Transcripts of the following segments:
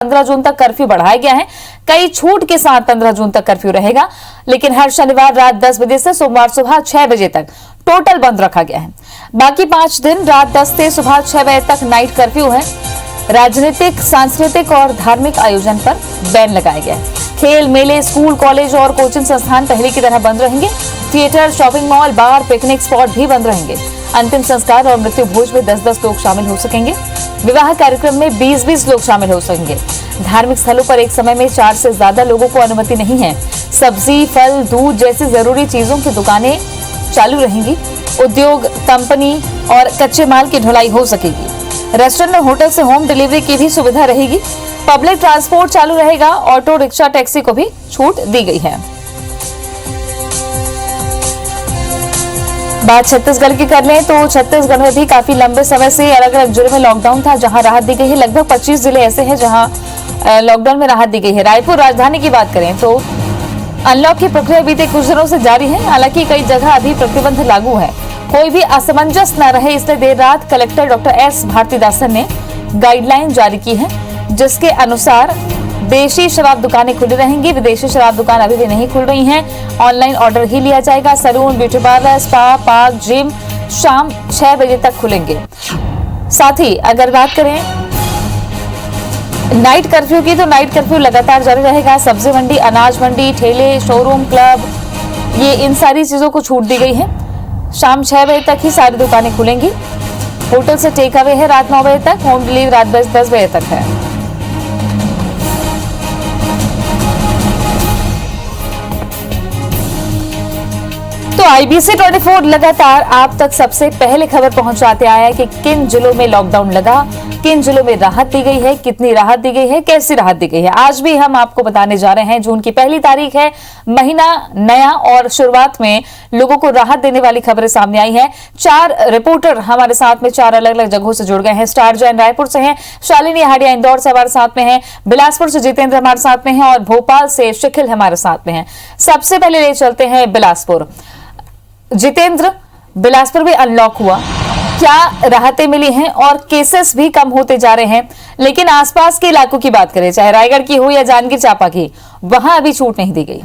15 जून तक कर्फ्यू बढ़ाया गया है। कई छूट के साथ 15 जून तक कर्फ्यू रहेगा, लेकिन हर शनिवार रात 10 बजे से सोमवार सुबह 6 बजे तक टोटल बंद रखा गया है। बाकी 5 दिन रात 10 से सुबह 6 बजे तक नाइट कर्फ्यू है। राजनीतिक, सांस्कृतिक और धार्मिक आयोजन पर बैन लगाया गया है। खेल, मेले, स्कूल, कॉलेज और कोचिंग संस्थान पहले की तरह बंद रहेंगे। थिएटर, शॉपिंग मॉल, बार, पिकनिक स्पॉट भी बंद रहेंगे। अंतिम संस्कार और मृत्यु भोज में 10-10 लोग शामिल हो सकेंगे। विवाह कार्यक्रम में 20-20 लोग शामिल हो सकेंगे। धार्मिक स्थलों पर एक समय में 4 से ज्यादा लोगों को अनुमति नहीं है। सब्जी, फल, दूध जैसी जरूरी चीजों की दुकानें चालू रहेंगी। उद्योग, कंपनी और कच्चे माल की ढुलाई हो सकेगी। रेस्टोरेंट और होटल से होम डिलीवरी की भी सुविधा रहेगी। पब्लिक ट्रांसपोर्ट चालू रहेगा। ऑटो रिक्शा, टैक्सी को भी छूट दी गई है। बात छत्तीसगढ़ की कर लें तो छत्तीसगढ़ में भी काफी लंबे समय से अलग अलग जिलों में लॉकडाउन था, जहां राहत दी गई है। लगभग 25 जिले ऐसे हैं जहां लॉकडाउन में राहत दी गई है। रायपुर राजधानी की बात करें तो अनलॉक की प्रक्रिया बीते कुछ दिनों से जारी है। हालांकि कई जगह अभी प्रतिबंध लागू है। कोई भी असमंजस न रहे, इसलिए देर रात कलेक्टर डॉक्टर एस भारतीदासन ने गाइडलाइन जारी की है, जिसके अनुसार देशी शराब दुकानें खुली रहेंगी। विदेशी शराब दुकान अभी भी नहीं खुल रही हैं। ऑनलाइन ऑर्डर ही लिया जाएगा। Salon, beauty parlour, spa, park, gym शाम 6 बजे तक खुलेंगे। साथ ही अगर बात करें नाइट कर्फ्यू की, तो नाइट कर्फ्यू लगातार जारी रहेगा। सब्जी मंडी, अनाज मंडी, ठेले, शोरूम, क्लब, ये इन सारी चीजों को छूट दी गई है। शाम 6 बजे तक ही सारी दुकानें खुलेंगी। होटल से टेक अवे है रात 9 बजे तक। होम डिलीवरी रात 10 बजे तक है। तो IBC 24 लगातार आप तक सबसे पहले खबर पहुंचाते आया है कि किन जिलों में लॉकडाउन लगा, किन जिलों में राहत दी गई है, कितनी राहत दी गई है, कैसी राहत दी गई है। आज भी हम आपको बताने जा रहे हैं। जून की पहली तारीख है, महीना नया और शुरुआत में लोगों को राहत देने वाली खबरें सामने आई है। 4 रिपोर्टर हमारे साथ में 4 अलग अलग जगहों से जुड़ गए हैं। स्टार जैन रायपुर से हैं, शालिनी हाडिया इंदौर से हमारे साथ में हैं, बिलासपुर से जितेंद्र हमारे साथ में हैं और भोपाल से शिखिल हमारे साथ में हैं। सबसे पहले ले चलते हैं बिलासपुर। जितेंद्र, बिलासपुर भी अनलॉक हुआ, क्या राहतें मिली हैं और केसेस भी कम होते जा रहे हैं, लेकिन आसपास के इलाकों की बात करें, चाहे रायगढ़ की हो या जांजगीर चांपा की, वहां अभी छूट नहीं दी गई।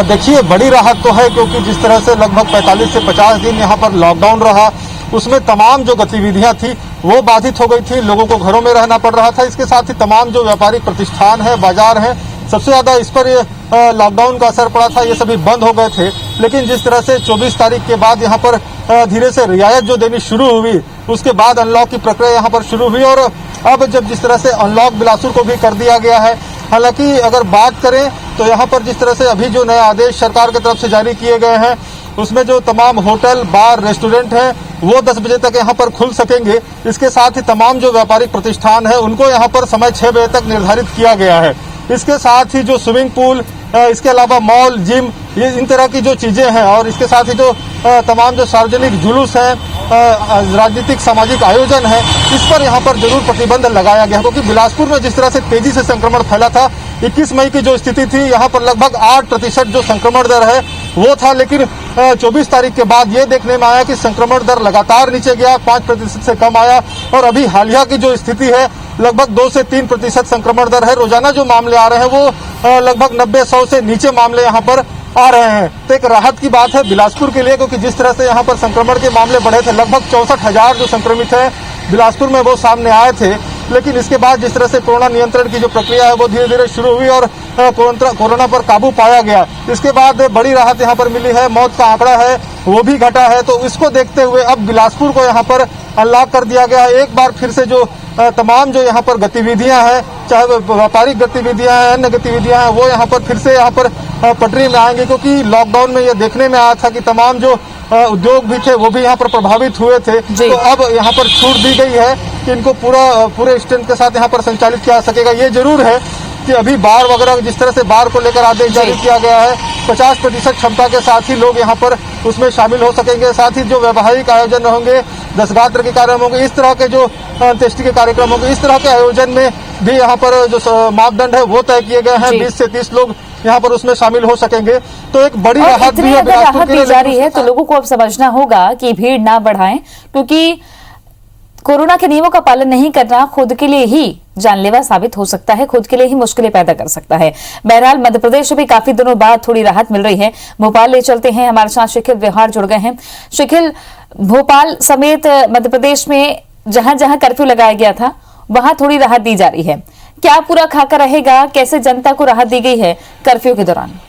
देखिए, बड़ी राहत तो है, क्योंकि जिस तरह से लगभग 45 से 50 दिन यहाँ पर लॉकडाउन रहा, उसमें तमाम जो गतिविधियां थी वो बाधित हो गई थी। लोगों को घरों में रहना पड़ रहा था। इसके साथ ही तमाम जो व्यापारिक प्रतिष्ठान है, बाजार है, सबसे ज्यादा इस पर लॉकडाउन का असर पड़ा था। ये सभी बंद हो गए थे। लेकिन जिस तरह से 24 तारीख के बाद यहाँ पर धीरे से रियायत जो देनी शुरू हुई, उसके बाद अनलॉक की प्रक्रिया यहाँ पर शुरू हुई और अब जब जिस तरह से अनलॉक बिलासपुर को भी कर दिया गया है। हालांकि अगर बात करें तो यहाँ पर जिस तरह से अभी जो नए आदेश सरकार की तरफ से जारी किए गए हैं, उसमें जो तमाम होटल, बार, रेस्टोरेंट हैं वो 10 बजे तक यहाँ पर खुल सकेंगे। इसके साथ ही तमाम जो व्यापारिक प्रतिष्ठान है उनको यहाँ पर समय 6 बजे तक निर्धारित किया गया है। इसके साथ ही जो स्विमिंग पूल, इसके अलावा मॉल, जिम, ये इन तरह की जो चीजें हैं और इसके साथ ही जो तमाम जो सार्वजनिक जुलूस हैं, राजनीतिक सामाजिक आयोजन है, इस पर यहाँ पर जरूर प्रतिबंध लगाया गया, क्योंकि बिलासपुर में जिस तरह से तेजी से संक्रमण फैला था, 21 मई की जो स्थिति थी, यहाँ पर लगभग 8% जो संक्रमण दर है वो था। लेकिन 24 तारीख के बाद ये देखने में आया कि संक्रमण दर लगातार नीचे गया, 5% से कम आया और अभी हालिया की जो स्थिति है लगभग 2 से 3% संक्रमण दर है। रोजाना जो मामले आ रहे हैं वो लगभग 90-100 से नीचे मामले यहाँ पर आ रहे हैं। तो एक राहत की बात है बिलासपुर के लिए, क्योंकि जिस तरह से यहाँ पर संक्रमण के मामले बढ़े थे, लगभग 64,000 जो संक्रमित है बिलासपुर में वो सामने आए थे। लेकिन इसके बाद जिस तरह से कोरोना नियंत्रण की जो प्रक्रिया है वो धीरे धीरे शुरू हुई और कोरोना पर काबू पाया गया। इसके बाद बड़ी राहत यहाँ पर मिली है। मौत का आंकड़ा है वो भी घटा है। तो इसको देखते हुए अब बिलासपुर को यहाँ पर अनलॉक कर दिया गया है। एक बार फिर से जो तमाम जो यहाँ पर गतिविधियां हैं, चाहे व्यापारिक गतिविधियां हैं, अन्य गतिविधियां हैं, वो यहाँ पर फिर से यहाँ पर पटरी में आएंगे, क्योंकि लॉकडाउन में ये देखने में आया था कि तमाम जो उद्योग भी थे वो भी यहाँ पर प्रभावित हुए थे। तो अब यहाँ पर छूट दी गई है कि इनको पूरे स्ट्रेंथ के साथ यहाँ पर संचालित किया सकेगा। ये जरूर है कि अभी बार वगैरह जिस तरह से बार को लेकर आदेश जारी किया गया है, 50% क्षमता के साथ ही लोग यहाँ पर उसमें शामिल हो सकेंगे। साथ ही जो वैवाहिक आयोजन होंगे, दशगात्र के कार्यक्रम होंगे, इस तरह के जो अंत्येष्टि के कार्यक्रम होंगे, इस तरह के आयोजन में भी यहाँ पर जो मापदंड है वो तय किए गए हैं। 20 से 30 लोग यहाँ पर उसमें शामिल हो सकेंगे। तो एक बड़ी राहत भी है। राहत दी जा रही है तो लोगों को अब समझना होगा कि भीड़ ना बढ़ाएं, क्योंकि कोरोना के नियमों का पालन नहीं करना खुद के लिए ही जानलेवा साबित हो सकता है, खुद के लिए ही मुश्किलें पैदा कर सकता है। बहरहाल मध्य प्रदेश में भी काफी दिनों बाद थोड़ी राहत मिल रही है। भोपाल ले चलते हैं, हमारे साथ शिखिल विहार जुड़ गए हैं। शिखिल, भोपाल समेत मध्य प्रदेश में जहां जहां कर्फ्यू लगाया गया था वहां थोड़ी राहत दी जा रही है, क्या पूरा खाका रहेगा? कैसे जनता को राहत दी गई है कर्फ्यू के दौरान?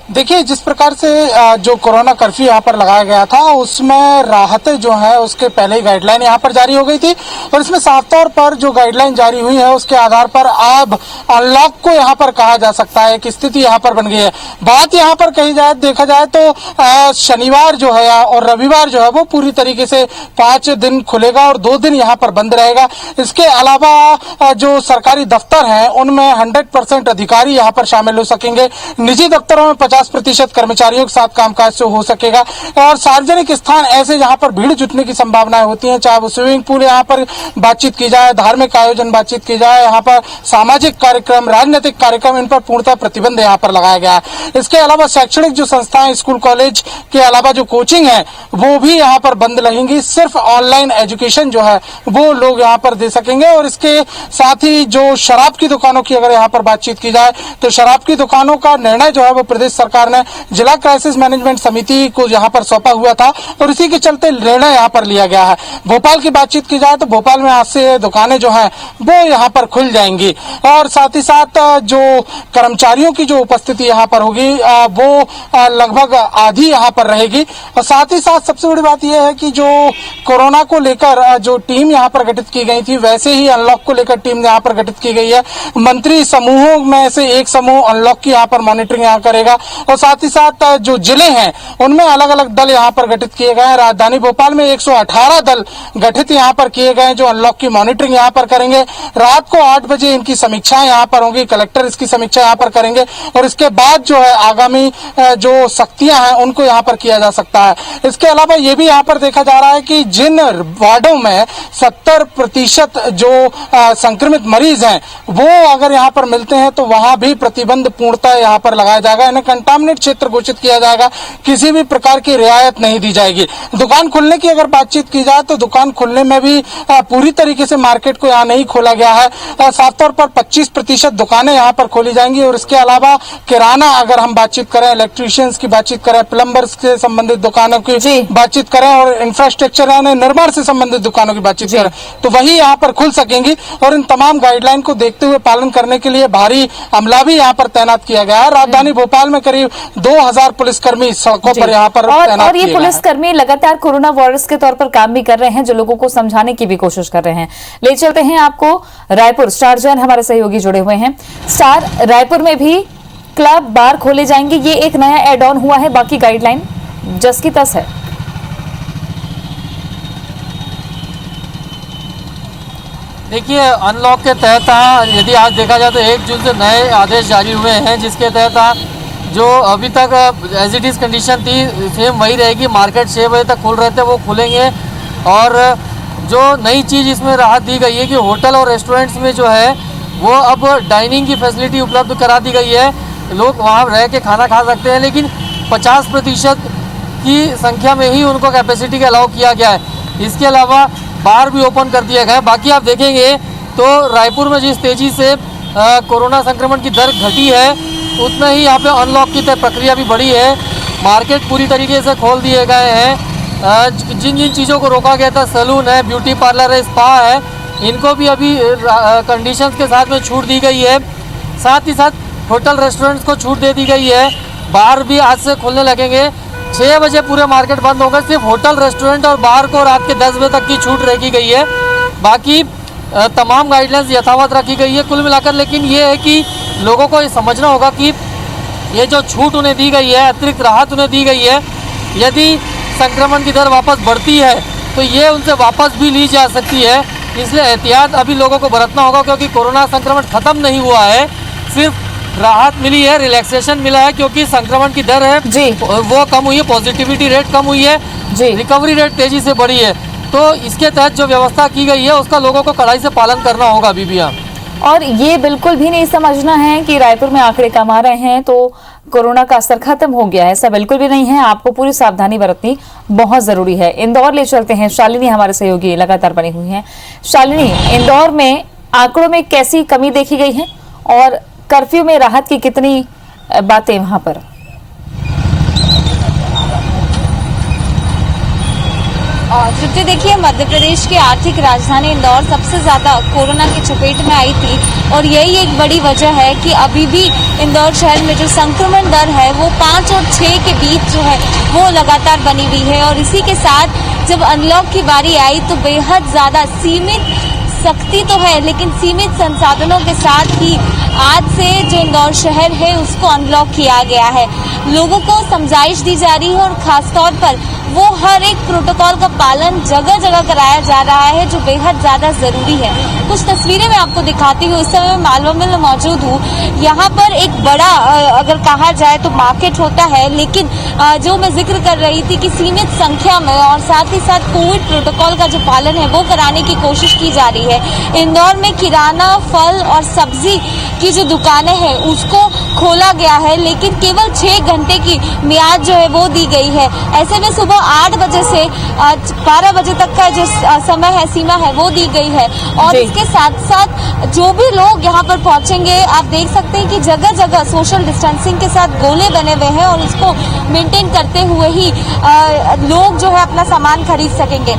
देखिए, जिस प्रकार से जो कोरोना कर्फ्यू यहाँ पर लगाया गया था उसमें राहतें जो है उसके पहले ही गाइडलाइन यहाँ पर जारी हो गई थी और इसमें साफ तौर पर जो गाइडलाइन जारी हुई है उसके आधार पर अब अनलॉक को यहाँ पर कहा जा सकता है कि स्थिति यहाँ पर बन गई है। बात यहाँ पर कही जाए, देखा जाए तो शनिवार जो है और रविवार जो है वो पूरी तरीके से 5 दिन खुलेगा और 2 दिन यहाँ पर बंद रहेगा। इसके अलावा जो सरकारी दफ्तर हैं उनमें 100% अधिकारी यहाँ पर शामिल हो सकेंगे। निजी दफ्तरों में 50% कर्मचारियों के साथ कामकाज से हो सकेगा और सार्वजनिक स्थान ऐसे जहां पर भीड़ जुटने की संभावनाएं होती हैं, चाहे वो स्विमिंग पूल यहाँ पर बातचीत की जाए, धार्मिक आयोजन बातचीत की जाए, यहाँ पर सामाजिक कार्यक्रम, राजनीतिक कार्यक्रम, इन पर पूर्णतः प्रतिबंध यहाँ पर लगाया गया है। इसके अलावा शैक्षणिक जो संस्थाएं, स्कूल कॉलेज के अलावा जो कोचिंग है वो भी यहाँ पर बंद रहेंगी। सिर्फ ऑनलाइन एजुकेशन जो है वो लोग यहाँ पर दे सकेंगे और इसके साथ ही जो शराब की दुकानों की अगर यहाँ पर बातचीत की जाए तो शराब की दुकानों का निर्णय जो है वो प्रदेश सरकार ने जिला क्राइसिस मैनेजमेंट समिति को यहाँ पर सौंपा हुआ था और इसी के चलते निर्णय यहाँ पर लिया गया है। भोपाल की बातचीत की जाए तो भोपाल में आज से दुकानें जो हैं वो यहाँ पर खुल जाएंगी और साथ ही साथ जो कर्मचारियों की जो उपस्थिति यहाँ पर होगी वो लगभग आधी यहाँ पर रहेगी। और साथ ही साथ सबसे बड़ी बात यह है कि जो कोरोना को लेकर जो टीम यहाँ पर गठित की गई थी वैसे ही अनलॉक को लेकर टीम यहाँ पर गठित की गई है। मंत्री समूहों में से एक समूह अनलॉक की यहाँ पर मॉनिटरिंग यहाँ करेगा और साथ ही साथ जो जिले हैं उनमें अलग अलग दल यहाँ पर गठित किए गए हैं। राजधानी भोपाल में 118 दल गठित यहाँ पर किए गए हैं जो अनलॉक की मॉनिटरिंग यहाँ पर करेंगे। रात को 8 बजे इनकी समीक्षाएं यहाँ पर होंगी, कलेक्टर इसकी समीक्षा यहाँ पर करेंगे और इसके बाद जो है आगामी जो सख्तियां हैं उनको यहाँ पर किया जा सकता है। इसके अलावा ये भी यहाँ पर देखा जा रहा है कि जिन वार्डों में 70% जो संक्रमित मरीज हैं वो अगर यहाँ पर मिलते हैं तो वहां भी प्रतिबंध पूर्णतः यहाँ पर लगाया जाएगा, इन्हें कंटामिनेट क्षेत्र घोषित किया जाएगा, किसी भी प्रकार की रियायत नहीं दी जाएगी। दुकान खुलने की अगर बातचीत की जाए तो दुकान खुलने में भी पूरी तरीके से मार्केट को यहाँ नहीं खोला गया है। साफ तौर पर 25% दुकानें यहाँ पर खोली जाएंगी और इसके अलावा किराना अगर हम बातचीत करें, इलेक्ट्रीशियंस की बातचीत करें, प्लम्बर्स से संबंधित दुकानों की बातचीत करें और इंफ्रास्ट्रक्चर यानी निर्माण से संबंधित दुकानों की बातचीत करें तो वही यहाँ पर खुल सकेंगी और इन तमाम गाइडलाइन को देखते हुए पालन करने के लिए भारी अमला भी यहाँ पर तैनात किया गया है। राजधानी भोपाल में करीब 2000 पुलिसकर्मी सड़कों पर यहाँ पर तैनात और ये पुलिसकर्मी लगातार कोरोना वॉरियर्स के तौर पर काम भी कर रहे हैं, जो लोगों को समझाने की भी कोशिश कर रहे हैं। ले चलते हैं आपको रायपुर। स्टार जैन हमारे सहयोगी जुड़े हुए हैं। स्टार, रायपुर में भी क्लब बार खोले जाएंगे, ये एक नया एड ऑन हुआ है, बाकी गाइडलाइन जस की तस है। देखिए, अनलॉक के तहत यदि आज देखा जाए तो 1 जून से नए आदेश जारी हुए हैं जिसके तहत जो अभी तक एज इट इज़ कंडीशन थी सेम वही रहेगी। मार्केट 6 बजे तक खुल रहे थे वो खुलेंगे और जो नई चीज़ इसमें राहत दी गई है कि होटल और रेस्टोरेंट्स में जो है वो अब डाइनिंग की फैसिलिटी उपलब्ध करा दी गई है। लोग वहाँ रह के खाना खा सकते हैं लेकिन 50% की संख्या में ही उनको कैपेसिटी का अलाउ किया गया है। इसके अलावा बार भी ओपन कर दिया गया है। बाकी आप देखेंगे तो रायपुर में जिस तेज़ी से कोरोना संक्रमण की दर घटी है उतना ही यहाँ पे अनलॉक की प्रक्रिया भी बढ़ी है। मार्केट पूरी तरीके से खोल दिए गए हैं। जिन जिन चीज़ों को रोका गया था, सैलून है, ब्यूटी पार्लर है, स्पा है, इनको भी अभी कंडीशंस के साथ में छूट दी गई है। साथ ही साथ होटल रेस्टोरेंट्स को छूट दे दी गई है। बार भी आज से खुलने लगेंगे। 6 बजे पूरे मार्केट बंद होगा। सिर्फ होटल, रेस्टोरेंट और बार को रात के 10 बजे तक की छूट रखी गई है। बाकी तमाम गाइडलाइंस यथावत रखी गई है कुल मिलाकर। लेकिन ये है कि लोगों को ये समझना होगा कि ये जो छूट उन्हें दी गई है, अतिरिक्त राहत उन्हें दी गई है, यदि संक्रमण की दर वापस बढ़ती है तो ये उनसे वापस भी ली जा सकती है। इसलिए एहतियात अभी लोगों को बरतना होगा क्योंकि कोरोना संक्रमण खत्म नहीं हुआ है, सिर्फ राहत मिली है, रिलैक्सेशन मिला है क्योंकि संक्रमण की दर है जी वो कम हुई है, पॉजिटिविटी रेट कम हुई है जी, रिकवरी रेट तेजी से बढ़ी है। तो इसके तहत जो व्यवस्था की गई है उसका लोगों को कड़ाई से पालन करना होगा अभी भी। और ये बिल्कुल भी नहीं समझना है कि रायपुर में आंकड़े कम आ रहे हैं तो कोरोना का असर खत्म हो गया है, ऐसा बिल्कुल भी नहीं है। आपको पूरी सावधानी बरतनी बहुत जरूरी है। इंदौर ले चलते हैं, शालिनी हमारे सहयोगी लगातार बनी हुई हैं। शालिनी, इंदौर में आंकड़ों में कैसी कमी देखी गई है और कर्फ्यू में राहत की कितनी बातें वहां पर? तृप्ति, देखिए मध्य प्रदेश की आर्थिक राजधानी इंदौर सबसे ज्यादा कोरोना की चपेट में आई थी और यही एक बड़ी वजह है कि अभी भी इंदौर शहर में जो संक्रमण दर है वो 5 और 6 के बीच जो है वो लगातार बनी हुई है। और इसी के साथ जब अनलॉक की बारी आई तो बेहद ज्यादा सीमित सख्ती तो है लेकिन सीमित संसाधनों के साथ ही आज से जो इंदौर शहर है उसको अनलॉक किया गया है। लोगों को समझाइश दी जा रही है और खासतौर पर वो हर एक प्रोटोकॉल का पालन जगह जगह कराया जा रहा है जो बेहद ज्यादा जरूरी है। कुछ तस्वीरें मैं आपको दिखाती हूँ। इस समय मैं मालवा में मौजूद हूँ। यहाँ पर एक बड़ा अगर कहा जाए तो मार्केट होता है, लेकिन जो मैं जिक्र कर रही थी कि सीमित संख्या में और साथ ही साथ कोविड प्रोटोकॉल का जो पालन है वो कराने की कोशिश की जा रही है। इंदौर में किराना, फल और सब्जी की जो दुकानें हैं उसको खोला गया है, लेकिन केवल 6 घंटे की मियाद जो है वो दी गई है। ऐसे में सुबह 8 बजे से 12 बजे तक का जो समय है, सीमा है वो दी गई है। और इसके साथ साथ जो भी लोग यहाँ पर पहुंचेंगे, आप देख सकते हैं कि जगह जगह सोशल डिस्टेंसिंग के साथ गोले बने हुए हैं और इसको मेंटेन करते हुए ही लोग जो है अपना सामान खरीद सकेंगे।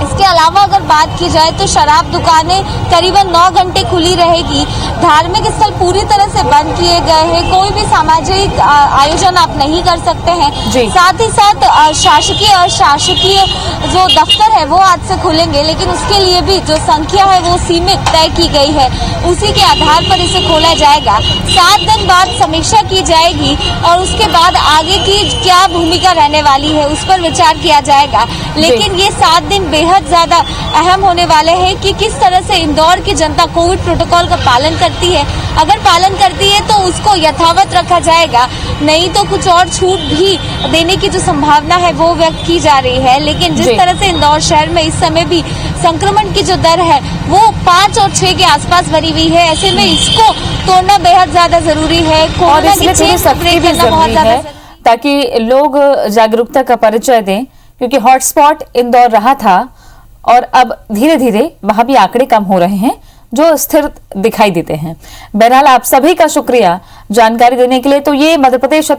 इसके अलावा अगर बात की जाए तो शराब दुकानें करीबन 9 घंटे खुली रहेगी। धार्मिक स्थल पूरी तरह से बंद किए गए हैं। कोई भी सामाजिक आयोजन आप नहीं कर सकते हैं। साथ ही साथ शासकीय और शासकीय जो दफ्तर है वो आज से खुलेंगे, लेकिन उसके लिए भी जो संख्या है वो सीमित तय की गई है। उसी के आधार पर इसे खोला जाएगा। 7 दिन बाद समीक्षा की जाएगी और उसके बाद आगे की क्या भूमिका रहने वाली है उस पर विचार किया जाएगा। लेकिन ये 7 दिन बेहद ज्यादा अहम होने वाले हैं कि किस तरह से इंदौर की जनता कोविड प्रोटोकॉल का पालन करती है। अगर पालन करती है तो उसको यथावत रखा जाएगा, नहीं तो कुछ और छूट भी देने की जो संभावना है वो व्यक्त की जा रही है। लेकिन जिस तरह से इंदौर शहर में इस समय भी संक्रमण की जो दर है वो 5 और 6 के आसपास बनी हुई है, ऐसे में इसको तोड़ना बेहद ज्यादा जरूरी है। और इसमें थोड़ी सख्ती भी जरूरी है ताकि लोग जागरूकता का परिचय दें, क्योंकि हॉटस्पॉट इंदौर रहा था और अब धीरे धीरे वहां भी आंकड़े कम हो रहे हैं जो स्थिर दिखाई देते हैं। बहरहाल आप सभी का शुक्रिया जानकारी देने के लिए। तो ये मध्य प्रदेश